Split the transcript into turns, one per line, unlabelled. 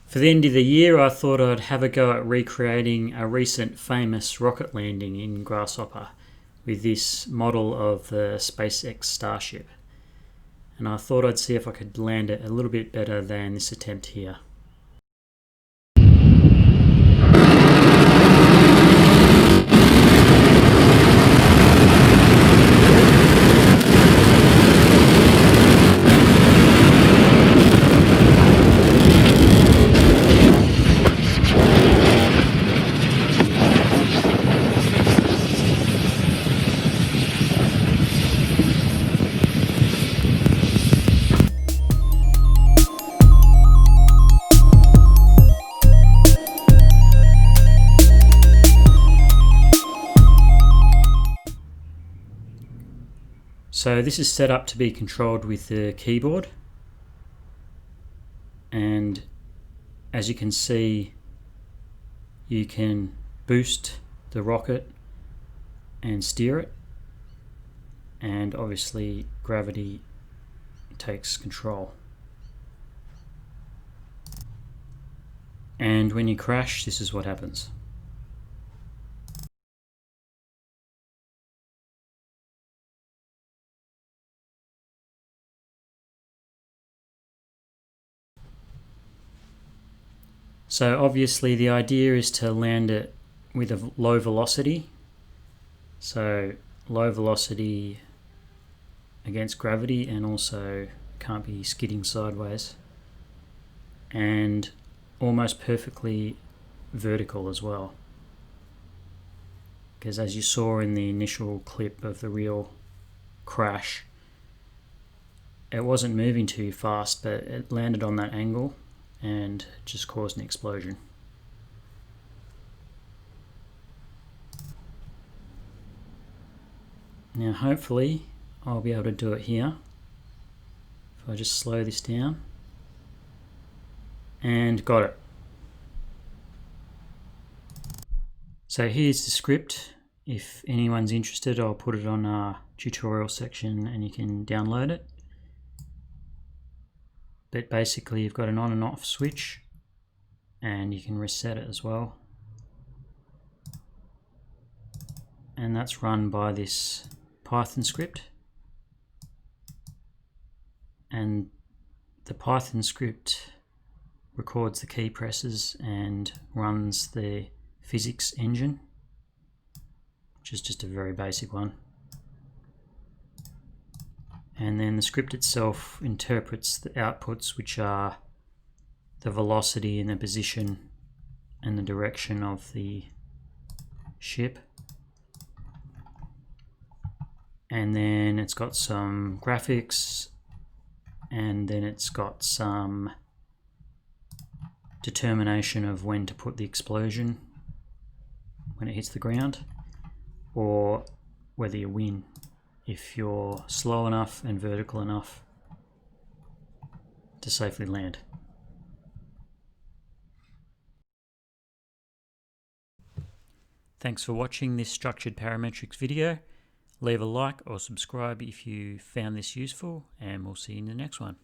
For the end of the year, I thought I'd have a go at recreating a recent famous rocket landing in Grasshopper with this model of the SpaceX Starship. And I thought I'd see if I could land it a little bit better than this attempt here. So this is set up to be controlled with the keyboard, and as you can see, you can boost the rocket and steer it, and obviously gravity takes control. And when you crash, this is what happens. So obviously the idea is to land it with a low velocity. So low velocity against gravity, and also can't be skidding sideways. And almost perfectly vertical as well. Because as you saw in the initial clip of the real crash, it wasn't moving too fast, but it landed on that angle and just caused an explosion. Now hopefully I'll be able to do it here. If I just slow this down, and got it. So here's the script. If anyone's interested, I'll put it on our tutorial section and you can download it. But basically you've got an on and off switch, and you can reset it as well. And that's run by this Python script. And the Python script records the key presses and runs the physics engine, which is just a very basic one. And then the script itself interprets the outputs, which are the velocity and the position and the direction of the ship. And then it's got some graphics, and then it's got some determination of when to put the explosion when it hits the ground, or whether you win if you're slow enough and vertical enough to safely land. Thanks for watching this structured parametrics video. Leave a like or subscribe if you found this useful, and we'll see you in the next one.